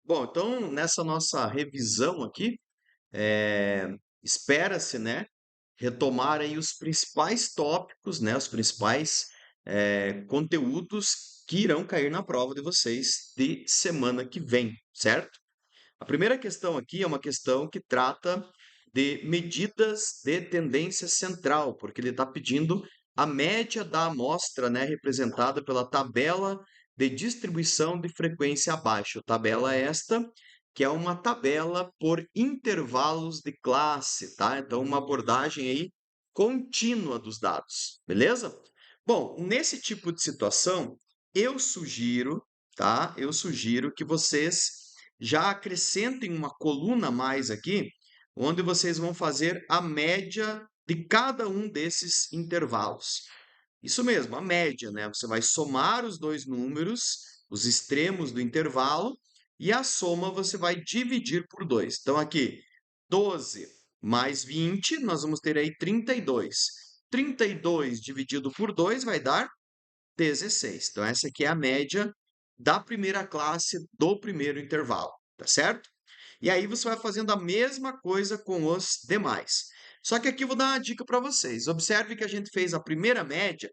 Bom, então nessa nossa revisão aqui, eh, espera-se, né, retomar aí os principais tópicos, né, os principais, conteúdos que irão cair na prova de vocês de semana que vem, certo? A primeira questão aqui é uma questão que trata de medidas de tendência central, porque ele está pedindo a média da amostra, né, representada pela tabela de distribuição de frequência abaixo. Tabela esta que é uma tabela por intervalos de classe, tá? Então, uma abordagem aí contínua dos dados, beleza? Bom, nesse tipo de situação, eu sugiro, tá? Eu sugiro que vocês já acrescentem uma coluna a mais aqui, onde vocês vão fazer a média de cada um desses intervalos. Isso mesmo, a média, né? Você vai somar os dois números, os extremos do intervalo, e a soma você vai dividir por 2. Então, aqui, 12 mais 20, nós vamos ter aí 32. 32 dividido por 2 vai dar 16. Então, essa aqui é a média da primeira classe do primeiro intervalo, tá certo? E aí você vai fazendo a mesma coisa com os demais. Só que aqui eu vou dar uma dica para vocês. Observe que a gente fez a primeira média,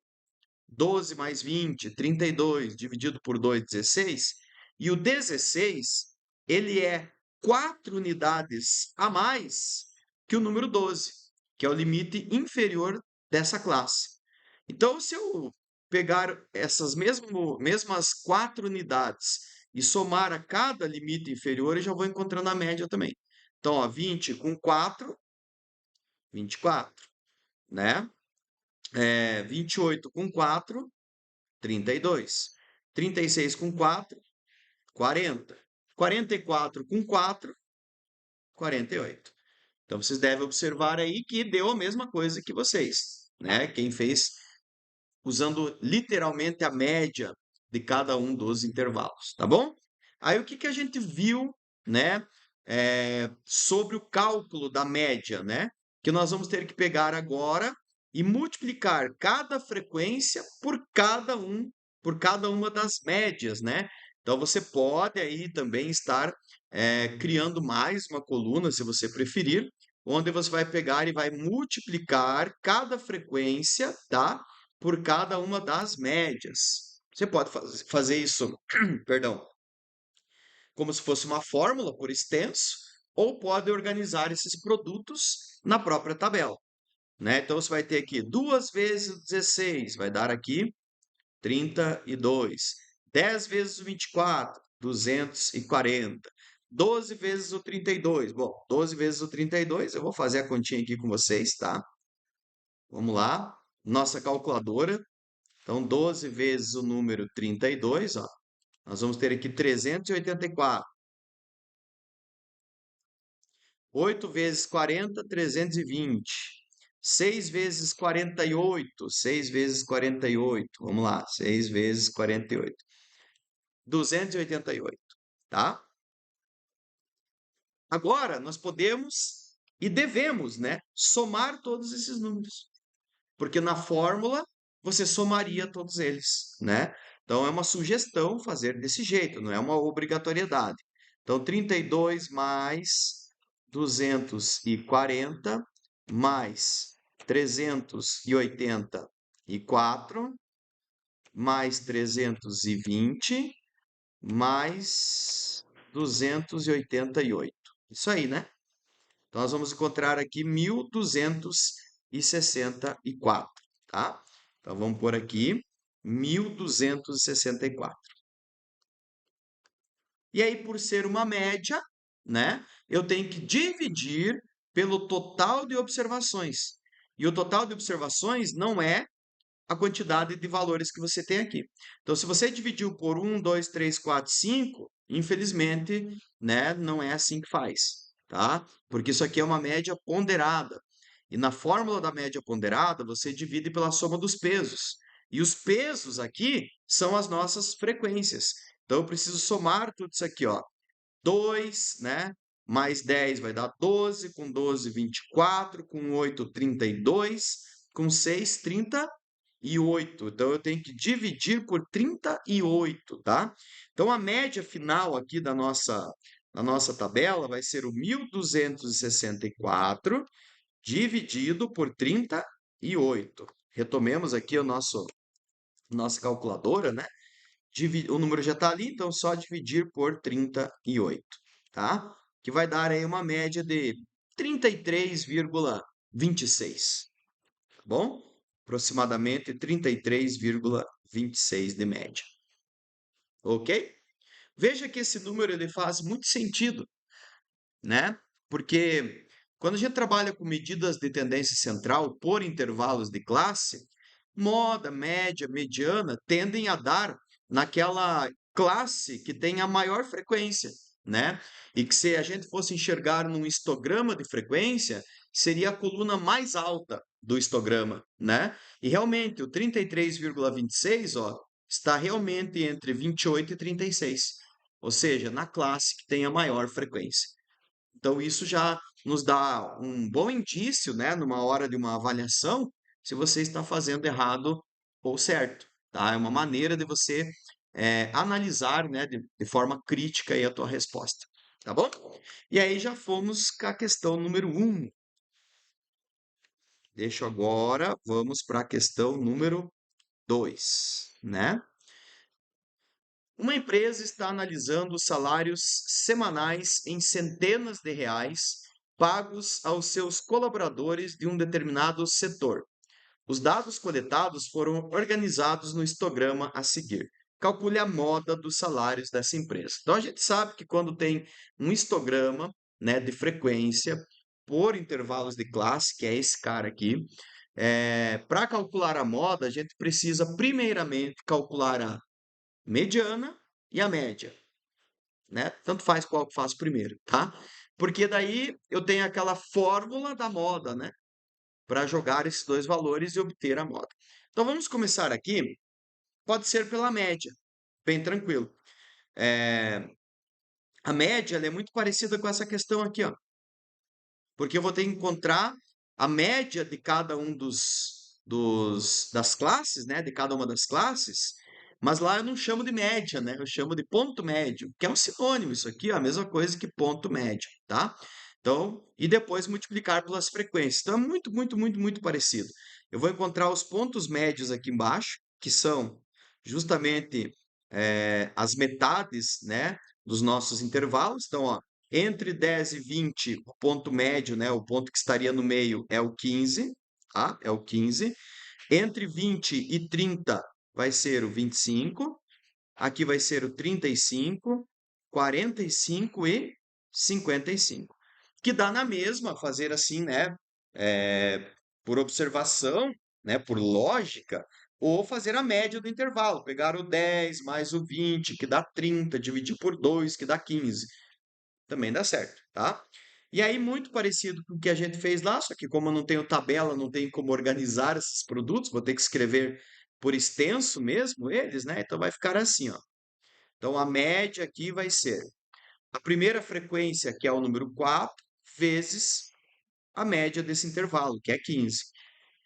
12 mais 20, 32, dividido por 2, 16. E o 16, ele é 4 unidades a mais que o número 12, que é o limite inferior dessa classe. Então, se eu pegar essas mesmas 4 unidades e somar a cada limite inferior, eu já vou encontrando a média também. Então, ó, 20 com 4, 24, né? 28 com 4, 32. 36 com 4, 40. 44 com 4, 48. Então, vocês devem observar aí que deu a mesma coisa que vocês, né? Quem fez usando literalmente a média de cada um dos intervalos, tá bom? Aí, o que que a gente viu, né? Sobre o cálculo da média, né? Que nós vamos ter que pegar agora e multiplicar cada frequência por cada uma das médias, né? Então você pode aí também estar criando mais uma coluna, se você preferir, onde você vai pegar e vai multiplicar cada frequência, tá? Por cada uma das médias. Você pode fazer isso, perdão, como se fosse uma fórmula por extenso, ou pode organizar esses produtos na própria tabela, né? Então você vai ter aqui 2 vezes 16, vai dar aqui 32. 10 vezes o 24, 240. 12 vezes o 32. Bom, 12 vezes o 32, eu vou fazer a continha aqui com vocês, tá? Vamos lá. Nossa calculadora. Então, 12 vezes o número 32, ó, nós vamos ter aqui 384. 8 vezes 40, 320. 6 vezes 48, 6 vezes 48. Vamos lá, 6 vezes 48. 288, tá? Agora, nós podemos e devemos, né, somar todos esses números. Porque na fórmula você somaria todos eles, né? Então é uma sugestão fazer desse jeito, não é uma obrigatoriedade. Então 32 mais 240 mais 384 mais 320 mais 288. Isso aí, né? Então, nós vamos encontrar aqui 1264, tá? Então, vamos por aqui 1264. E aí, por ser uma média, né, eu tenho que dividir pelo total de observações. E o total de observações não é a quantidade de valores que você tem aqui. Então, se você dividiu por 1, 2, 3, 4, 5, infelizmente, né, não é assim que faz, tá? Porque isso aqui é uma média ponderada. E na fórmula da média ponderada, você divide pela soma dos pesos. E os pesos aqui são as nossas frequências. Então, eu preciso somar tudo isso aqui, ó. 2, né? Mais 10 vai dar 12, com 12, 24, com 8, 32, com 6, 30. 38. Então, eu tenho que dividir por 38, tá? Então, a média final aqui da nossa tabela vai ser o 1.264 dividido por 38. Retomemos aqui nossa calculadora, né? O número já está ali, então só dividir por 38, tá? Que vai dar aí uma média de 33,26, tá bom? Aproximadamente 33,26 de média, ok? Veja que esse número ele faz muito sentido, né? Porque quando a gente trabalha com medidas de tendência central por intervalos de classe, moda, média, mediana tendem a dar naquela classe que tem a maior frequência, né? E que se a gente fosse enxergar num histograma de frequência, seria a coluna mais alta do histograma, né? E realmente o 33,26, ó, está realmente entre 28 e 36, ou seja, na classe que tem a maior frequência. Então, isso já nos dá um bom indício, né, numa hora de uma avaliação, se você está fazendo errado ou certo, tá? É uma maneira de você analisar, né, de forma crítica aí a tua resposta, tá bom? E aí já fomos com a questão número 1. Deixa agora, vamos para a questão número 2, né? Uma empresa está analisando os salários semanais em centenas de reais pagos aos seus colaboradores de um determinado setor. Os dados coletados foram organizados no histograma a seguir. Calcule a moda dos salários dessa empresa. Então a gente sabe que quando tem um histograma, né, de frequência por intervalos de classe, que é esse cara aqui, para calcular a moda, a gente precisa primeiramente calcular a mediana e a média, né? Tanto faz qual que faço primeiro, tá? Porque daí eu tenho aquela fórmula da moda, né? Para jogar esses dois valores e obter a moda. Então vamos começar aqui. Pode ser pela média, bem tranquilo. É, a média ela é muito parecida com essa questão aqui, ó. Porque eu vou ter que encontrar a média de cada um das classes, né? De cada uma das classes, mas lá eu não chamo de média, né? Eu chamo de ponto médio, que é um sinônimo isso aqui, ó, a mesma coisa que ponto médio, tá? Então, e depois multiplicar pelas frequências. Então, é muito, muito, muito, muito parecido. Eu vou encontrar os pontos médios aqui embaixo, que são justamente as metades, né, dos nossos intervalos. Então, ó, entre 10 e 20, o ponto médio, né, o ponto que estaria no meio é o 15, tá? É o 15. Entre 20 e 30 vai ser o 25. Aqui vai ser o 35, 45 e 55. Que dá na mesma fazer assim, né? Por observação, né? Por lógica, ou fazer a média do intervalo. Pegar o 10 mais o 20, que dá 30, dividir por 2, que dá 15. Também dá certo, tá? E aí, muito parecido com o que a gente fez lá, só que como eu não tenho tabela, não tenho como organizar esses produtos, vou ter que escrever por extenso mesmo eles, né? Então vai ficar assim, ó. Então a média aqui vai ser a primeira frequência, que é o número 4, vezes a média desse intervalo, que é 15,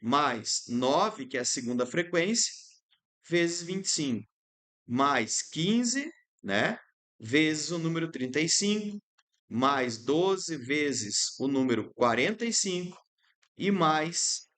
mais 9, que é a segunda frequência, vezes 25, mais 15, né? Vezes o número 35, mais 12 vezes o número 45 e mais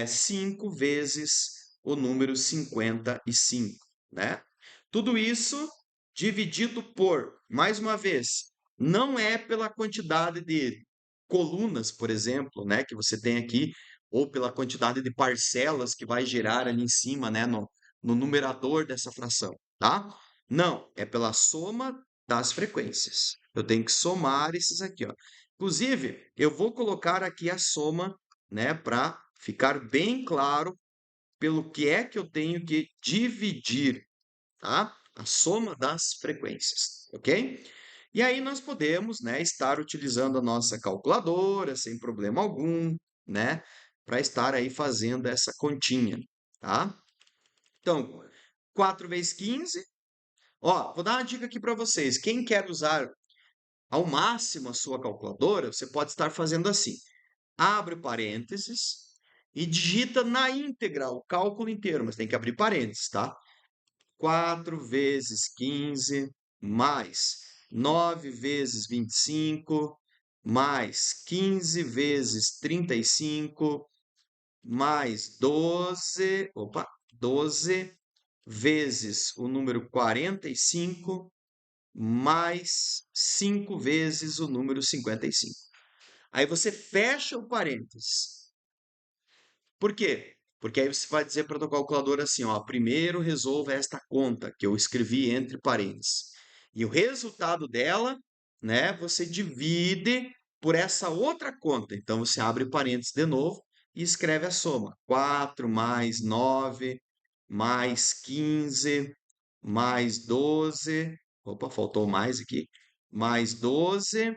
5 vezes o número 55, né? Tudo isso dividido por, mais uma vez, não é pela quantidade de colunas, por exemplo, né, que você tem aqui, ou pela quantidade de parcelas que vai gerar ali em cima, né, no numerador dessa fração, tá? Não, é pela soma das frequências. Eu tenho que somar esses aqui, ó. Inclusive, eu vou colocar aqui a soma, né, para ficar bem claro pelo que é que eu tenho que dividir, tá? A soma das frequências, ok? E aí nós podemos, né, estar utilizando a nossa calculadora sem problema algum, né, para estar aí fazendo essa continha, tá? Então, 4 vezes 15. Ó, vou dar uma dica aqui para vocês. Quem quer usar ao máximo a sua calculadora, você pode estar fazendo assim. Abre parênteses e digita na íntegra o cálculo inteiro, mas tem que abrir parênteses, tá? 4 vezes 15 mais 9 vezes 25 mais 15 vezes 35 mais 12 vezes o número 45 mais 5 vezes o número 55. Aí você fecha o parênteses. Por quê? Porque aí você vai dizer para a tua calculadora assim, ó, primeiro resolva esta conta que eu escrevi entre parênteses. E o resultado dela, né, você divide por essa outra conta. Então você abre parênteses de novo e escreve a soma. 4 mais 9 mais 15 mais 12. Opa, faltou mais aqui. Mais 12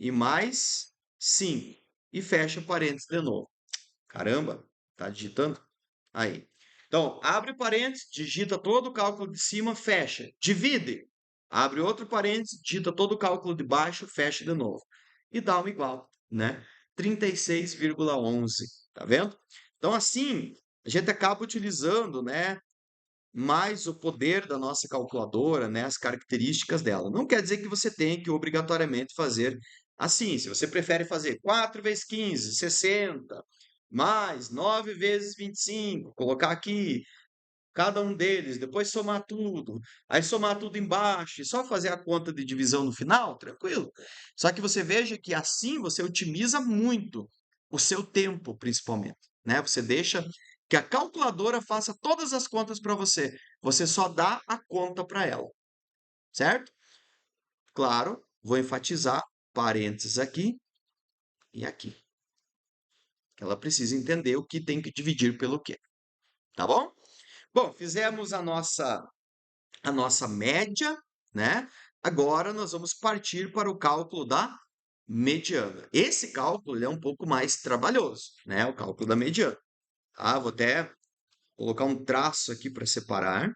e mais 5. E fecha parênteses de novo. Caramba, tá digitando? Aí. Então, abre parênteses, digita todo o cálculo de cima, fecha. Divide. Abre outro parênteses, digita todo o cálculo de baixo, fecha de novo. E dá um igual, né? 36,11. Tá vendo? Então, assim, a gente acaba utilizando, né, mais o poder da nossa calculadora, né, as características dela. Não quer dizer que você tenha que obrigatoriamente fazer assim. Se você prefere fazer 4 vezes 15, 60, mais 9 vezes 25, colocar aqui cada um deles, depois somar tudo, aí somar tudo embaixo e só fazer a conta de divisão no final, tranquilo. Só que você veja que assim você otimiza muito o seu tempo, principalmente, né? Você deixa que a calculadora faça todas as contas para você. Você só dá a conta para ela, certo? Claro, vou enfatizar parênteses aqui e aqui. Ela precisa entender o que tem que dividir pelo quê, tá bom? Bom, fizemos a nossa média, né? Agora nós vamos partir para o cálculo da mediana. Esse cálculo ele é um pouco mais trabalhoso, né? O cálculo da mediana. Tá? Vou até colocar um traço aqui para separar,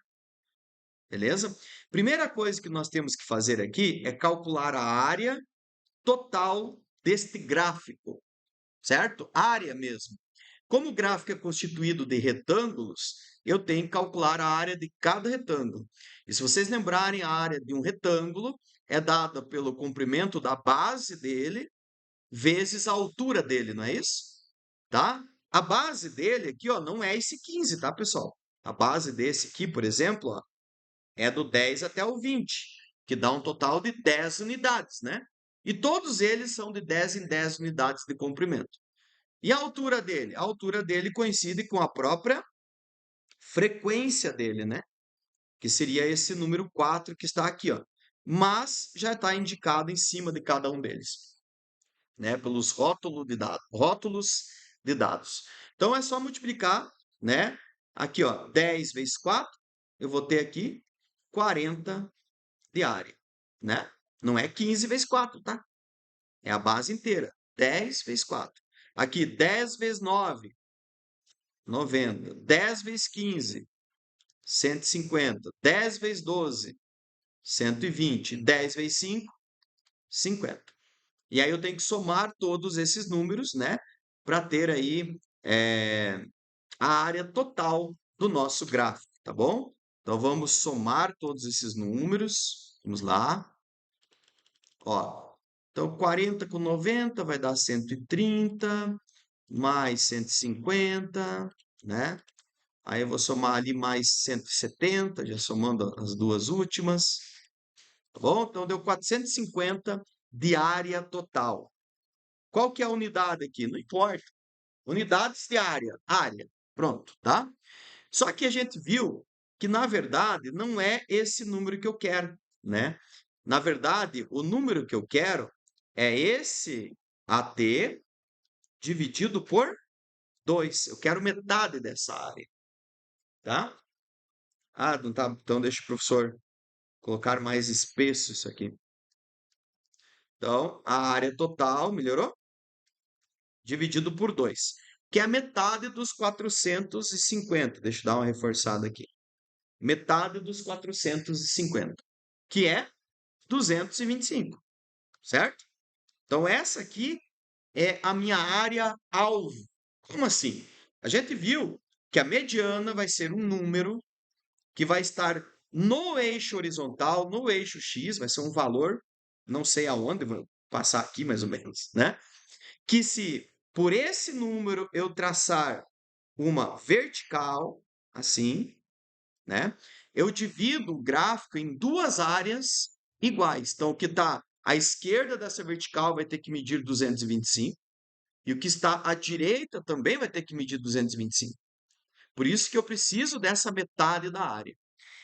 beleza? Primeira coisa que nós temos que fazer aqui é calcular a área total deste gráfico, certo? Área mesmo. Como o gráfico é constituído de retângulos, eu tenho que calcular a área de cada retângulo. E se vocês lembrarem, a área de um retângulo é dada pelo comprimento da base dele vezes a altura dele, não é isso? Tá? A base dele aqui, ó, não é esse 15, tá, pessoal? A base desse aqui, por exemplo, ó, é do 10 até o 20, que dá um total de 10 unidades, né? E todos eles são de 10 em 10 unidades de comprimento. E a altura dele? A altura dele coincide com a própria frequência dele, né? Que seria esse número 4 que está aqui, ó. Mas já está indicado em cima de cada um deles, né? Pelos rótulos de dados. Então é só multiplicar, né? Aqui, ó, 10 vezes 4, eu vou ter aqui 40 de área, né? Não é 15 vezes 4, tá? É a base inteira. 10 vezes 4. Aqui, 10 vezes 9, 90. 10 vezes 15, 150. 10 vezes 12, 120. 10 vezes 5, 50. E aí eu tenho que somar todos esses números, né? Para ter aí a área total do nosso gráfico, tá bom? Então vamos somar todos esses números. Vamos lá. Ó, então 40 com 90 vai dar 130, mais 150, né? Aí eu vou somar ali mais 170, já somando as duas últimas. Tá bom? Então deu 450 de área total. Qual que é a unidade aqui? Não importa. Unidades de área. Área. Pronto, tá? Só que a gente viu que, na verdade, não é esse número que eu quero, né? Na verdade, o número que eu quero é esse AT dividido por 2. Eu quero metade dessa área, tá? Ah, não tá. Então deixa o professor colocar mais espesso isso aqui. Então, a área total, melhorou? Dividido por 2, que é a metade dos 450. Deixa eu dar uma reforçada aqui. Metade dos 450, que é 225, certo? Então, essa aqui é a minha área alvo. Como assim? A gente viu que a mediana vai ser um número que vai estar no eixo horizontal, no eixo X, vai ser um valor, não sei aonde, vou passar aqui mais ou menos, né? Que se por esse número eu traçar uma vertical, assim, né? Eu divido o gráfico em duas áreas iguais. Então, o que está à esquerda dessa vertical vai ter que medir 225, e o que está à direita também vai ter que medir 225. Por isso que eu preciso dessa metade da área.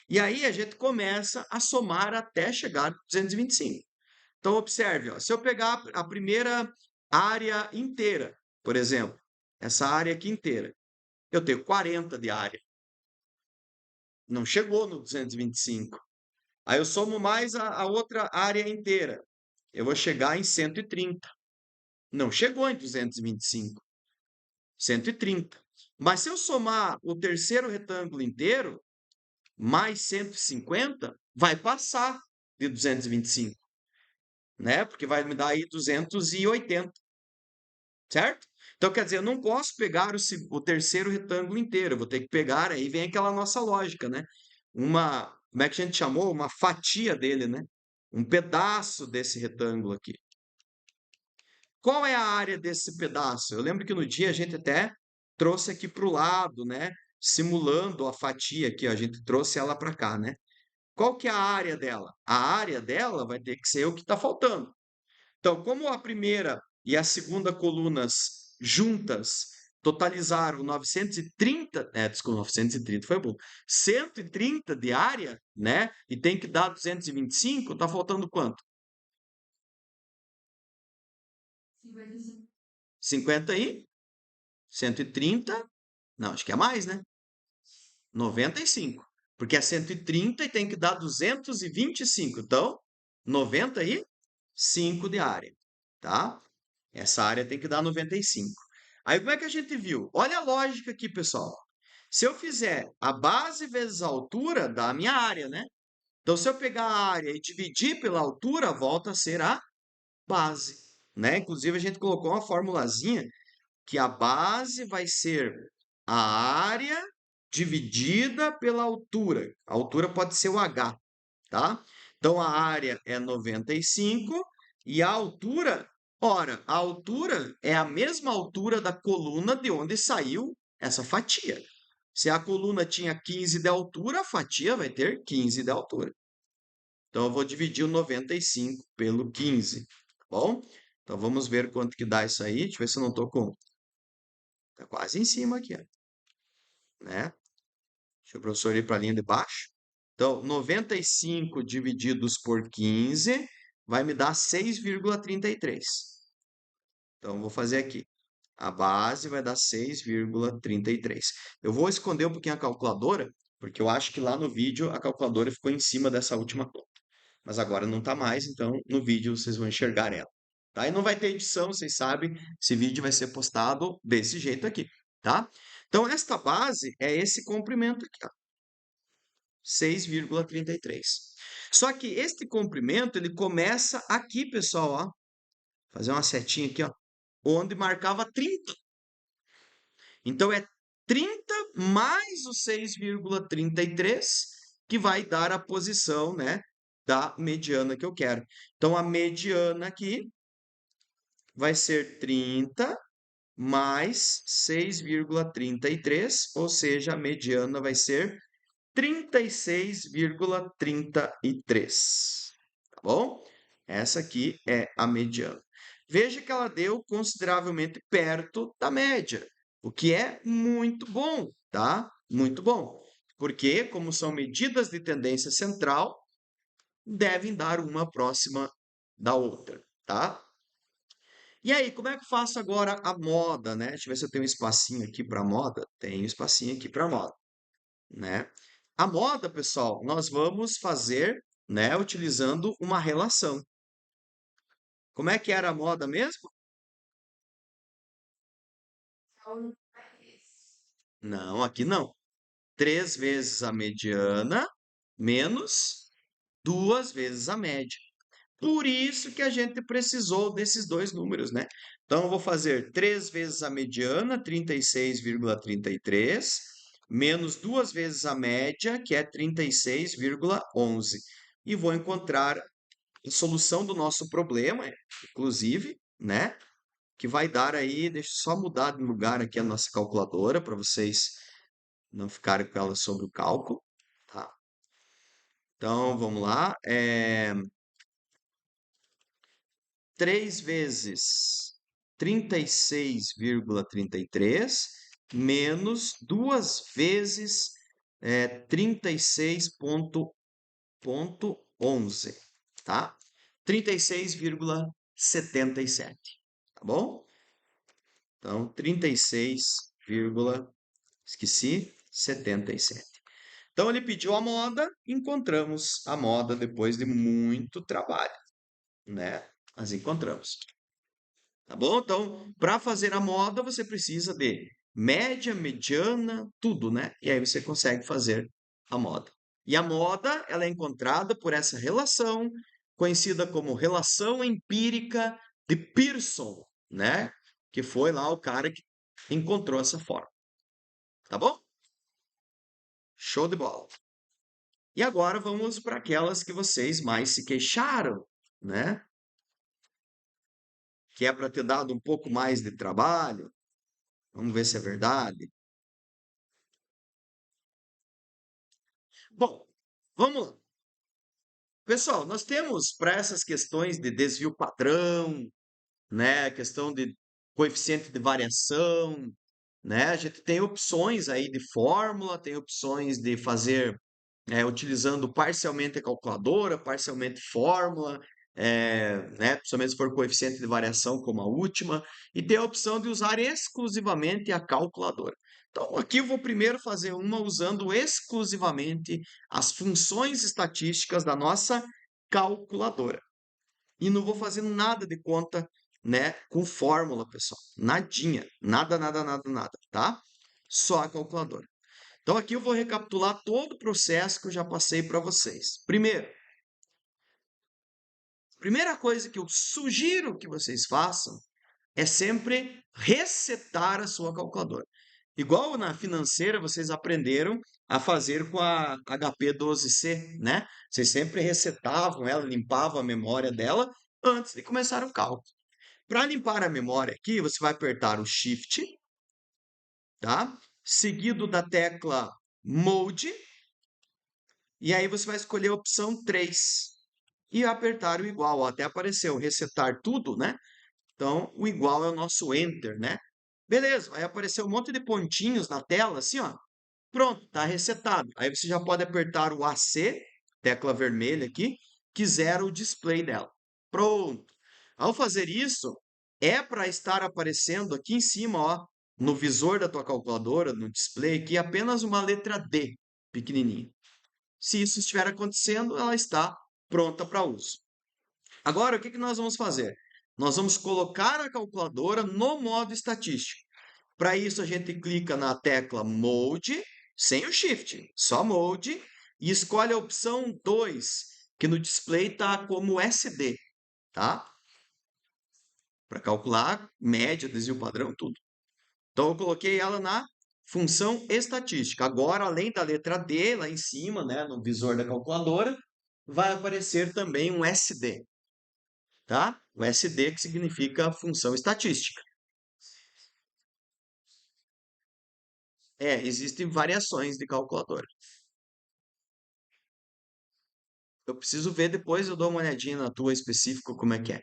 E aí a gente começa a somar até chegar a 225. Então, observe, ó, se eu pegar a primeira área inteira, por exemplo, essa área aqui inteira, eu tenho 40 de área. Não chegou no 225. Aí eu somo mais a outra área inteira. Eu vou chegar em 130. Não chegou em 225. 130. Mas se eu somar o terceiro retângulo inteiro, mais 150, vai passar de 225, né? Porque vai me dar aí 280, certo? Então, quer dizer, eu não posso pegar o terceiro retângulo inteiro, eu vou ter que pegar, aí vem aquela nossa lógica, né? Como é que a gente chamou? Uma fatia dele, né? Um pedaço desse retângulo aqui. Qual é a área desse pedaço? Eu lembro que no dia a gente até trouxe aqui para o lado, né? Simulando a fatia aqui, ó, a gente trouxe ela para cá, né? Qual que é a área dela? A área dela vai ter que ser o que está faltando. Então, como a primeira e a segunda colunas juntas totalizaram 930, desculpa, 930 foi bom, 130 de área, né? E tem que dar 225, tá faltando quanto? 50 aí? 130? Não, acho que é mais, né? 95. Porque é 130 e tem que dar 225. Então, 95 de área, tá? Essa área tem que dar 95. Aí, como é que a gente viu? Olha a lógica aqui, pessoal. Se eu fizer a base vezes a altura, dá a minha área, né? Então, se eu pegar a área e dividir pela altura, volta a ser a base, né? Inclusive, a gente colocou uma formulazinha que a base vai ser a área dividida pela altura. A altura pode ser o h, tá? Então, a área é 95 e a altura, ora, a altura é a mesma altura da coluna de onde saiu essa fatia. Se a coluna tinha 15 de altura, a fatia vai ter 15 de altura. Então, eu vou dividir o 95 pelo 15, tá bom? Então, vamos ver quanto que dá isso aí. Deixa eu ver se eu não estou com... Tá quase em cima aqui, ó, né? Deixa o professor ir para a linha de baixo. Então, 95 divididos por 15 vai me dar 6,33. Então, vou fazer aqui. A base vai dar 6,33. Eu vou esconder um pouquinho a calculadora, porque eu acho que lá no vídeo a calculadora ficou em cima dessa última conta. Mas agora não está mais, então no vídeo vocês vão enxergar ela. Tá? E não vai ter edição, vocês sabem, esse vídeo vai ser postado desse jeito aqui, tá? Então, esta base é esse comprimento aqui, ó, 6,33. Só que este comprimento, ele começa aqui, pessoal, ó, fazer uma setinha aqui, ó, onde marcava 30. Então, é 30 mais o 6,33 que vai dar a posição, né, da mediana que eu quero. Então, a mediana aqui vai ser 30 mais 6,33, ou seja, a mediana vai ser 36,33. Tá bom? Essa aqui é a mediana. Veja que ela deu consideravelmente perto da média, o que é muito bom, tá? Muito bom. Porque, como são medidas de tendência central, devem dar uma próxima da outra, tá? E aí, como é que eu faço agora a moda, né? Deixa eu ver se eu tenho um espacinho aqui para moda. Tenho um espacinho aqui para moda, né? A moda, pessoal, nós vamos fazer, né, utilizando uma relação. Como é que era a moda mesmo? Não, aqui não. 3 vezes a mediana menos 2 vezes a média. Por isso que a gente precisou desses dois números, né? Então, eu vou fazer 3 vezes a mediana, 36,33, menos 2 vezes a média, que é 36,11. E vou encontrar a solução do nosso problema, inclusive, né? Que vai dar aí, deixa eu só mudar de lugar aqui a nossa calculadora para vocês não ficarem com ela sobre o cálculo, tá? Então, vamos lá. 3 vezes 36,33 menos 2 vezes 36,11, tá? 36,77, tá bom? Então, 36, esqueci, 77. Então, ele pediu a moda, encontramos a moda depois de muito trabalho, né? Nós encontramos. Tá bom? Então, para fazer a moda, você precisa de média, mediana, tudo, né? E aí você consegue fazer a moda. E a moda, ela é encontrada por essa relação, conhecida como relação empírica de Pearson, né? Que foi lá o cara que encontrou essa forma. Tá bom? Show de bola. E agora vamos para aquelas que vocês mais se queixaram, né? Que é para ter dado um pouco mais de trabalho. Vamos ver se é verdade. Bom, vamos lá. Pessoal, nós temos para essas questões de desvio padrão, né, questão de coeficiente de variação, né, a gente tem opções aí de fórmula, tem opções de fazer utilizando parcialmente a calculadora, parcialmente fórmula, né, principalmente se for coeficiente de variação como a última, e tem a opção de usar exclusivamente a calculadora. Então, aqui eu vou primeiro fazer uma usando exclusivamente as funções estatísticas da nossa calculadora. E não vou fazer nada de conta, né, com fórmula, pessoal. Nadinha. Nada, nada, nada, nada, tá? Só a calculadora. Então, aqui eu vou recapitular todo o processo que eu já passei para vocês. Primeira coisa que eu sugiro que vocês façam é sempre resetar a sua calculadora. Igual na financeira, vocês aprenderam a fazer com a HP12C, né? Vocês sempre resetavam ela, limpavam a memória dela antes de começar o cálculo. Para limpar a memória aqui, você vai apertar o Shift, tá? Seguido da tecla Mode, e aí você vai escolher a opção 3 e apertar o igual. Ó, até apareceu resetar tudo, né? Então, o igual é o nosso Enter, né? Beleza, vai aparecer um monte de pontinhos na tela, assim, ó. Pronto, está resetado. Aí você já pode apertar o AC, tecla vermelha aqui, que zera o display dela. Pronto. Ao fazer isso, é para estar aparecendo aqui em cima, ó, no visor da tua calculadora, no display aqui, apenas uma letra D, pequenininha. Se isso estiver acontecendo, ela está pronta para uso. Agora, o que nós vamos fazer? Nós vamos colocar a calculadora no modo estatístico. Para isso, a gente clica na tecla Mode, sem o Shift, só Mode, e escolhe a opção 2, que no display está como SD, tá? Para calcular média, desvio padrão, tudo. Então, eu coloquei ela na função estatística. Agora, além da letra D, lá em cima, né, no visor da calculadora, vai aparecer também um SD, tá? O SD que significa função estatística. Existem variações de calculadora. Eu preciso ver depois, eu dou uma olhadinha na tua específico como é que é,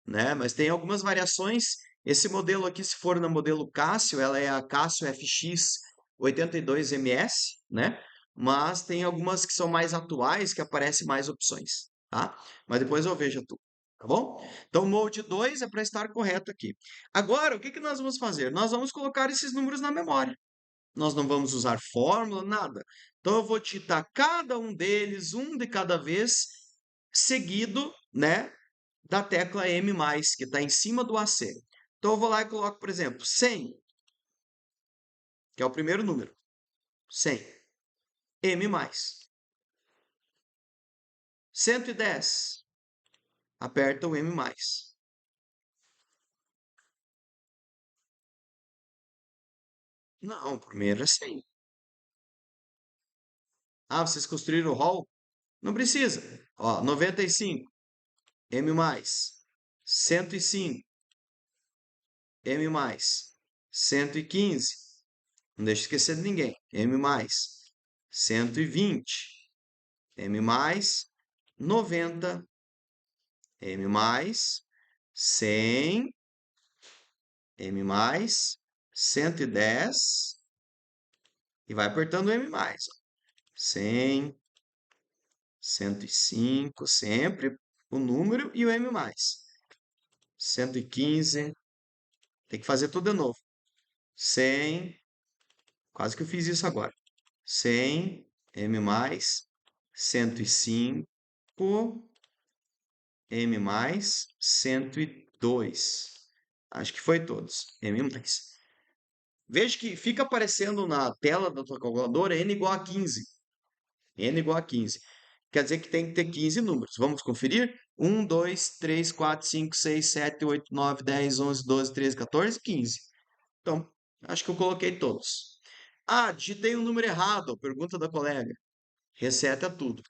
né? Mas tem algumas variações. Esse modelo aqui, se for no modelo Casio, ela é a Casio FX 82MS, né? Mas tem algumas que são mais atuais, que aparecem mais opções, tá? Mas depois eu vejo tudo, tá bom? Então, o Mode 2 é para estar correto aqui. Agora, o que que nós vamos fazer? Nós vamos colocar esses números na memória. Nós não vamos usar fórmula, nada. Então, eu vou digitar cada um deles, um de cada vez, seguido, né, da tecla M+, que está em cima do AC. Então, eu vou lá e coloco, por exemplo, 100, que é o primeiro número. 100. M+. 110. aperta o M mais. Não, primeiro é 100. Ah, vocês construíram o hall? Não precisa. Ó, 95, M mais. 105, M mais. 115, não deixa de esquecer de ninguém. M mais. 120, M mais. 90, M mais. 100, M mais. 110 e vai apertando o M mais. 100, 105, sempre o número e o M mais. 115, tem que fazer tudo de novo. 100, quase que eu fiz isso agora. 100, M mais, 105, M mais, 102. Acho que foi todos. M mais. Veja que fica aparecendo na tela da tua calculadora N igual a 15. N igual a 15. Quer dizer que tem que ter 15 números. Vamos conferir? 1, 2, 3, 4, 5, 6, 7, 8, 9, 10, 11, 12, 13, 14, 15. Então, acho que eu coloquei todos. Ah, digitei um número errado. Pergunta da colega. Reseta tudo.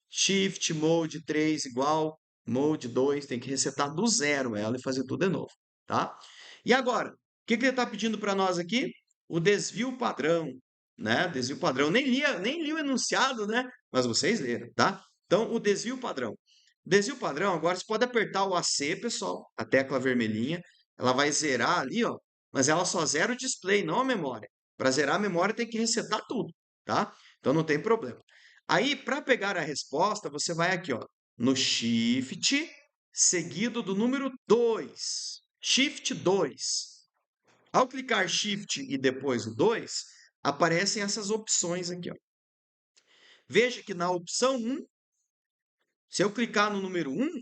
Shift, Mode 3 igual, Mode 2, tem que resetar do zero ela e fazer tudo de novo, tá? E agora, o que que ele está pedindo para nós aqui? O desvio padrão, né? Desvio padrão. Nem li o enunciado, né? Mas vocês leram, tá? Então, o desvio padrão. Desvio padrão, agora você pode apertar o AC, pessoal, a tecla vermelhinha, ela vai zerar ali, ó, mas ela só zera o display, não a memória. Para zerar a memória tem que resetar tudo, tá? Então não tem problema. Aí, para pegar a resposta, você vai aqui, ó, no Shift, seguido do número 2. Shift 2. Ao clicar Shift e depois o 2, aparecem essas opções aqui, ó. Veja que na opção 1, se eu clicar no número 1,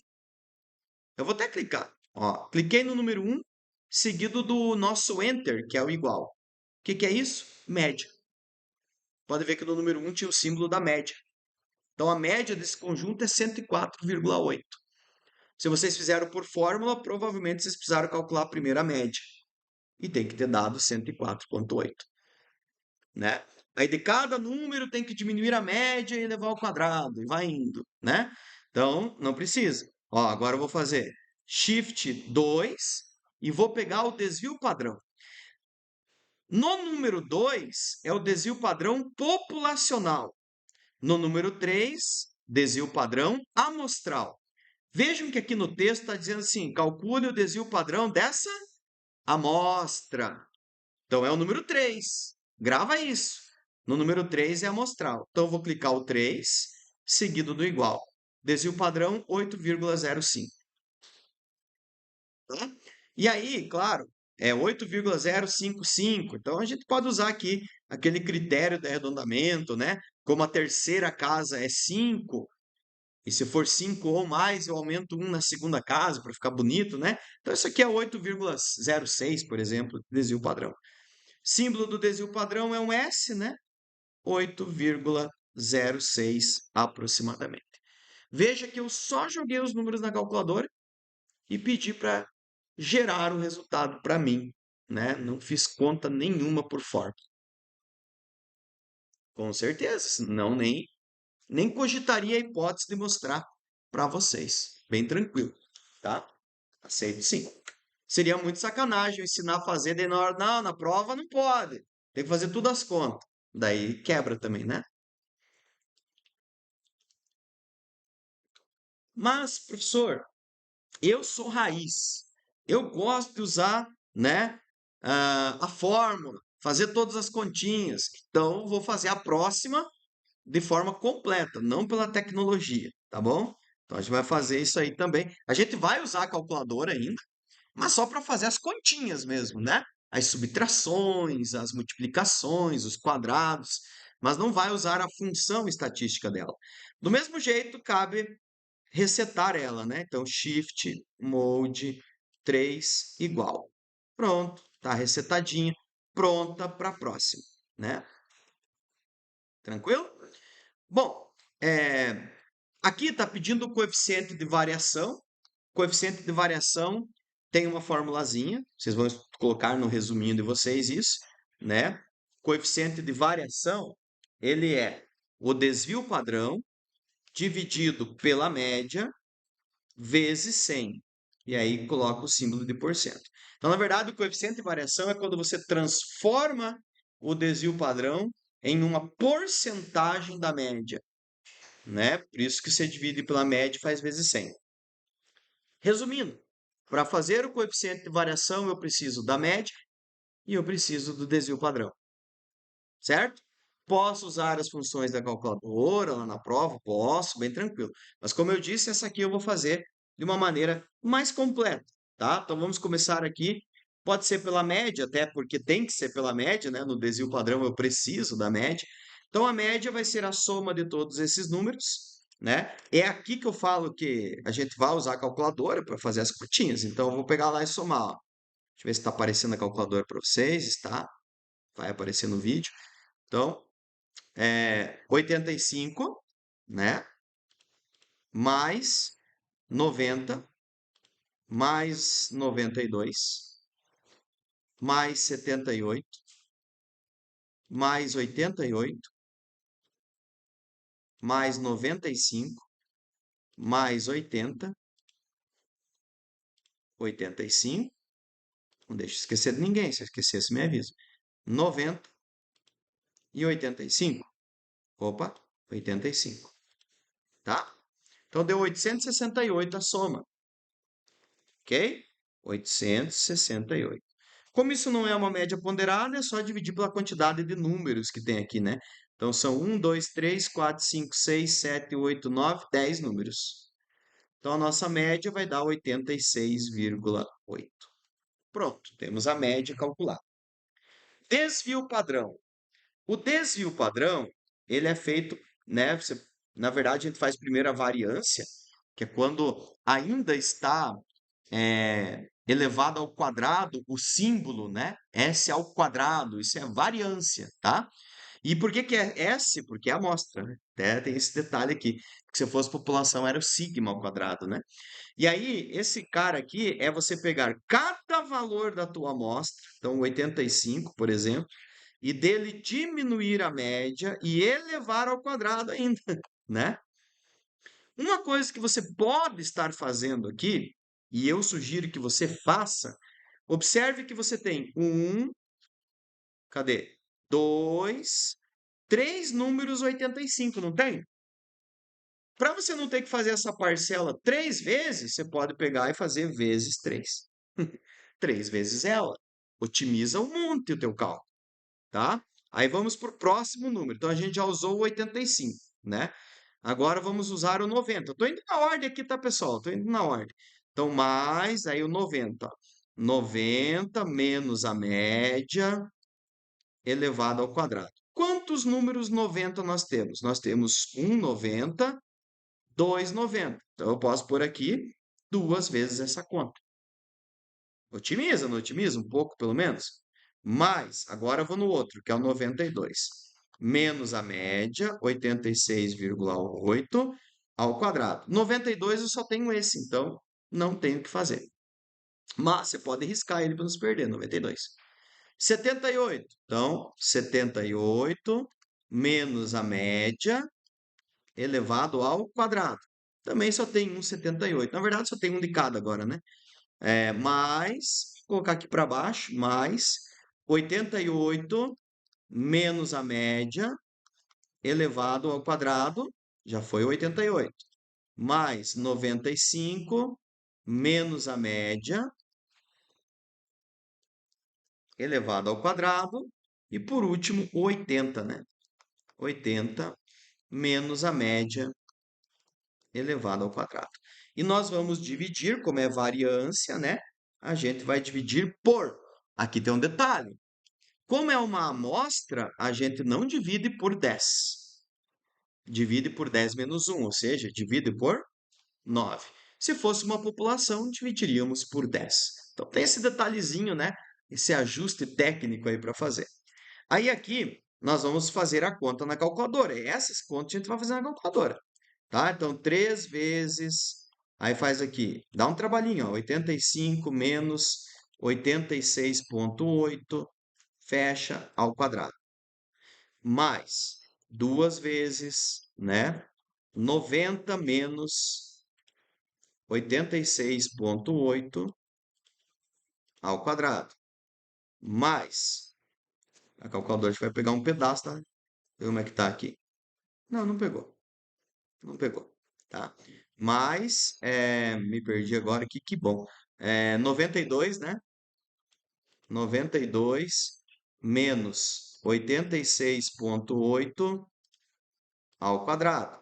eu vou até clicar. Ó, cliquei no número 1, seguido do nosso Enter, que é o igual. O que que é isso? Média. Pode ver que no número 1 tinha o símbolo da média. Então, a média desse conjunto é 104,8. Se vocês fizeram por fórmula, provavelmente vocês precisaram calcular primeiro a média. E tem que ter dado 104,8, né? Aí de cada número tem que diminuir a média e levar ao quadrado, e vai indo, né? Então, não precisa. Ó, agora eu vou fazer Shift 2 e vou pegar o desvio padrão. No número 2 é o desvio padrão populacional. No número 3, desvio padrão amostral. Vejam que aqui no texto está dizendo assim: calcule o desvio padrão dessa amostra. Então é o número 3. Grava isso. No número 3 é amostral. Então eu vou clicar o 3, seguido do igual. Desvio padrão 8,05. Tá? E aí, claro, é 8,055. Então a gente pode usar aqui aquele critério de arredondamento, né? Como a terceira casa é 5, e se for 5 ou mais, eu aumento um na segunda casa para ficar bonito, né? Então isso aqui é 8,06, por exemplo, desvio padrão. Símbolo do desvio padrão é um S, né? 8,06 aproximadamente. Veja que eu só joguei os números na calculadora e pedi para gerar o resultado para mim, né? Não fiz conta nenhuma por fora. Com certeza, senão nem cogitaria a hipótese de mostrar para vocês. Bem tranquilo, tá? Aceito sim. Seria muito sacanagem eu ensinar a fazer, daí na hora, não, na prova não pode. Tem que fazer tudo às contas. Daí quebra também, né? Mas, professor, eu sou raiz. Eu gosto de usar, né, a fórmula, fazer todas as continhas. Então, vou fazer a próxima de forma completa, não pela tecnologia, tá bom? Então, a gente vai fazer isso aí também. A gente vai usar a calculadora ainda, mas só para fazer as continhas mesmo, né? As subtrações, as multiplicações, os quadrados, mas não vai usar a função estatística dela. Do mesmo jeito, cabe resetar ela, né? Então, Shift, Mode 3 igual. Pronto, tá resetadinha, pronta para a próxima, né? Tranquilo? Bom, aqui está pedindo o coeficiente de variação. Coeficiente de variação tem uma formulazinha, vocês vão colocar no resuminho de vocês isso, né? Coeficiente de variação, ele é o desvio padrão dividido pela média vezes 100. E aí coloca o símbolo de porcento. Então, na verdade, o coeficiente de variação é quando você transforma o desvio padrão em uma porcentagem da média, né? Por isso que você divide pela média e faz vezes 100. Resumindo, para fazer o coeficiente de variação, eu preciso da média e eu preciso do desvio padrão, certo? Posso usar as funções da calculadora lá na prova? Posso, bem tranquilo. Mas como eu disse, essa aqui eu vou fazer de uma maneira mais completa, tá? Então vamos começar aqui. Pode ser pela média, até porque tem que ser pela média, né? No desvio padrão eu preciso da média. Então a média vai ser a soma de todos esses números, né? É aqui que eu falo que a gente vai usar a calculadora para fazer as continhas. Então eu vou pegar lá e somar, ó. Deixa eu ver se está aparecendo a calculadora para vocês. Está. Vai aparecer no vídeo. Então, 85, né? Mais 90, mais 92, mais 78, mais 88, mais 95, mais 80, 85. Não deixa eu esquecer de ninguém, se eu esquecesse, me avisa. 90 e 85. Opa, 85. Tá? Então deu 868 a soma. Ok? 868. Como isso não é uma média ponderada, é só dividir pela quantidade de números que tem aqui, né? Então são 1, 2, 3, 4, 5, 6, 7, 8, 9, 10 números. Então a nossa média vai dar 86,8. Pronto, temos a média calculada. Desvio padrão. O desvio padrão, ele é feito, né? Na verdade, a gente faz primeiro a variância, que é quando ainda está elevado ao quadrado o símbolo, né? S ao quadrado, isso é variância, tá? E por que que é S? Porque é amostra, né? Até tem esse detalhe aqui, que se fosse população era o sigma ao quadrado, né? E aí, esse cara aqui é você pegar cada valor da tua amostra, então 85, por exemplo, e dele diminuir a média e elevar ao quadrado ainda, né? Uma coisa que você pode estar fazendo aqui, e eu sugiro que você faça, observe que você tem cadê? Dois, três números 85, não tem? Para você não ter que fazer essa parcela três vezes, você pode pegar e fazer vezes três. Três vezes ela. Otimiza um monte o teu cálculo, tá? Aí vamos para o próximo número. Então a gente já usou o 85, né? Agora vamos usar o 90. Estou indo na ordem aqui, tá, pessoal? Estou indo na ordem. Então, mais aí o 90. 90 menos a média elevado ao quadrado. Quantos números 90 nós temos? Nós temos 90, 90. Então, eu posso pôr aqui duas vezes essa conta. Otimiza, não otimiza? Um pouco, pelo menos? Mas, agora eu vou no outro, que é o 92. Menos a média, 86,8 ao quadrado. 92 eu só tenho esse, então não tenho o que fazer. Mas você pode riscar ele para não se perder, 92. 78. Então, 78 menos a média elevado ao quadrado. Também só tem um 78. Na verdade, só tem um de cada agora, né? Mais, vou colocar aqui para baixo, mais 88 menos a média elevado ao quadrado, já foi 88. Mais 95 menos a média elevado ao quadrado. E por último, 80, né? 80 menos a média elevado ao quadrado. E nós vamos dividir, como é variância, né? A gente vai dividir por. Aqui tem um detalhe. Como é uma amostra, a gente não divide por 10. Divide por 10 menos 1, ou seja, divide por 9. Se fosse uma população, dividiríamos por 10. Então tem esse detalhezinho, né? Esse ajuste técnico aí para fazer. Aí aqui nós vamos fazer a conta na calculadora. E essas contas a gente vai fazer na calculadora, tá? Então 3 vezes Aí faz aqui, dá um trabalhinho, ó, 85 menos 86,8, fecha ao quadrado. Mais 2 vezes, né? 90 menos 86,8 ao quadrado. Mais, a calculadora vai pegar um pedaço, tá? Vê como é que tá aqui. Não, não pegou. Não pegou, tá? Mais, me perdi agora aqui, que bom. 92, né? 92 menos 86,8 ao quadrado.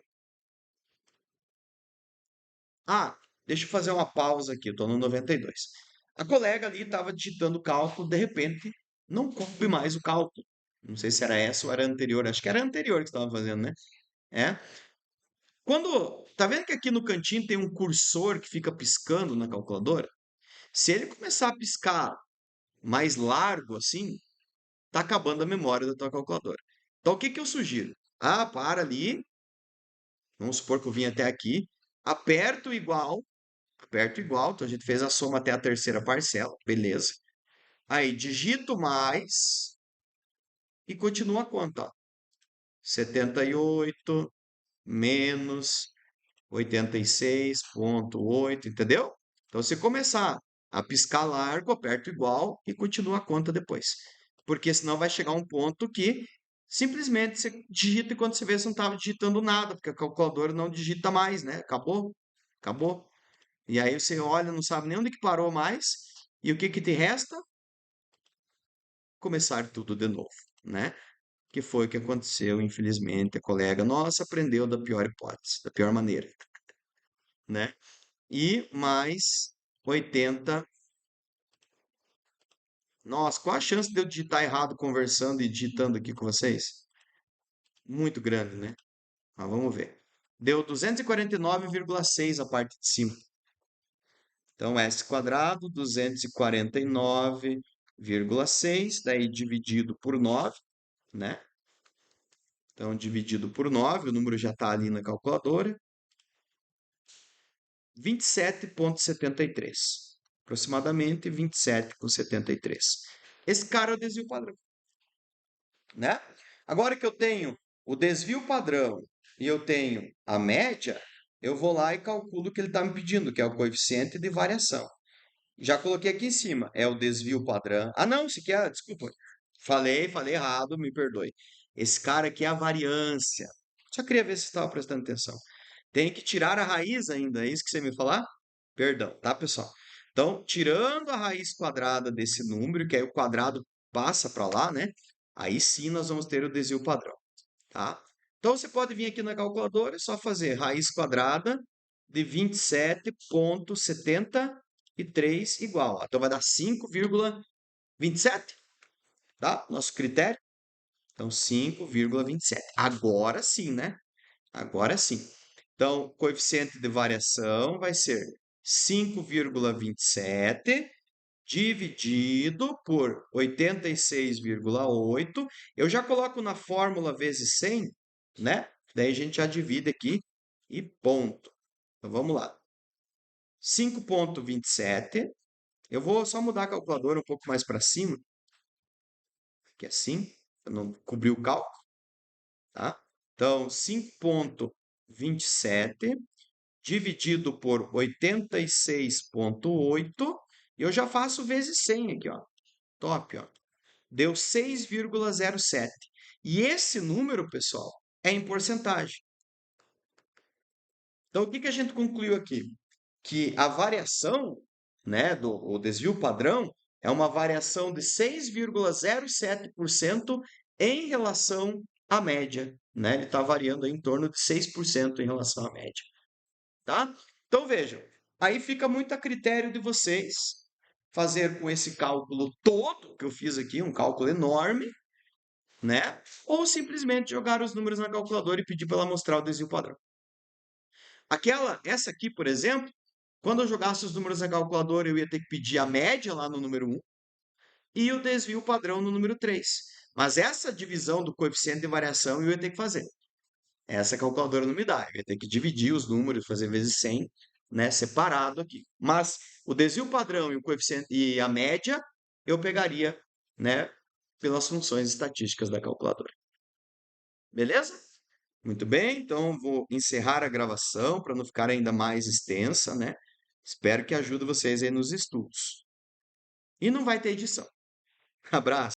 Ah, deixa eu fazer uma pausa aqui, eu estou no 92. A colega ali estava digitando o cálculo, de repente, não coube mais o cálculo. Não sei se era essa ou era anterior, acho que era anterior que estava fazendo, né? É. Quando, tá vendo que aqui no cantinho tem um cursor que fica piscando na calculadora? Se ele começar a piscar mais largo assim, tá acabando a memória da tua calculadora. Então o que que eu sugiro? Ah, para ali, vamos supor que eu vim até aqui, aperto igual, então a gente fez a soma até a terceira parcela, beleza. Aí digito mais e continua a conta, ó. 78 menos 86,8, entendeu? Então, se começar a piscar largo, aperta igual e continua a conta depois. Porque senão vai chegar um ponto que simplesmente você digita e quando você vê você não estava digitando nada, porque a calculadora não digita mais, né? Acabou, acabou. E aí você olha, não sabe nem onde que parou mais, e o que que te resta? Começar tudo de novo, né? Que foi o que aconteceu, infelizmente, a colega nossa aprendeu da pior hipótese, da pior maneira, né? E mais 80. Nossa, qual a chance de eu digitar errado conversando e digitando aqui com vocês? Muito grande, né? Mas vamos ver. Deu 249,6 a parte de cima. Então, s quadrado, 249,6, daí dividido por 9, né? Então, dividido por 9, o número já está ali na calculadora. 27,73. Aproximadamente 27,73. Esse cara é o desvio padrão, né? Agora que eu tenho o desvio padrão e eu tenho a média, eu vou lá e calculo o que ele está me pedindo, que é o coeficiente de variação. Já coloquei aqui em cima, é o desvio padrão. Ah, não, isso aqui é, desculpa. Falei errado, me perdoe. Esse cara aqui é a variância. Só queria ver se você estava prestando atenção. Tem que tirar a raiz ainda, é isso que você me falar? Perdão, tá, pessoal? Então, tirando a raiz quadrada desse número, que aí o quadrado passa para lá, né? Aí sim nós vamos ter o desvio padrão, tá? Então, você pode vir aqui na calculadora e só fazer raiz quadrada de 27,73 igual. Então, vai dar 5,27, tá? Nosso critério. Então, 5,27. Agora sim, né? Agora sim. Então, coeficiente de variação vai ser 5,27 dividido por 86,8. Eu já coloco na fórmula vezes 100, né? Daí a gente já divide aqui e ponto. Então, vamos lá. 5,27. Eu vou só mudar a calculadora um pouco mais para cima, que é assim, para não cobrir o cálculo, tá? Então, 5,27 dividido por 86,8, e eu já faço vezes 100 aqui, ó. Top, ó. Deu 6,07. E esse número, pessoal, é em porcentagem. Então, o que que a gente concluiu aqui? Que a variação, né, o desvio padrão é uma variação de 6,07% em relação à média, né? Ele está variando em torno de 6% em relação à média, tá? Então vejam, aí fica muito a critério de vocês fazer com esse cálculo todo que eu fiz aqui, um cálculo enorme, né? Ou simplesmente jogar os números na calculadora e pedir para ela mostrar o desvio padrão. Essa aqui, por exemplo, quando eu jogasse os números na calculadora, eu ia ter que pedir a média lá no número 1 e o desvio padrão no número 3. Mas essa divisão do coeficiente de variação eu ia ter que fazer. Essa calculadora não me dá. Eu ia ter que dividir os números, fazer vezes 100 né, separado aqui. Mas o desvio padrão e o coeficiente e a média eu pegaria, né, pelas funções estatísticas da calculadora. Beleza? Muito bem, então vou encerrar a gravação para não ficar ainda mais extensa, né? Espero que ajude vocês aí nos estudos. E não vai ter edição. Abraço.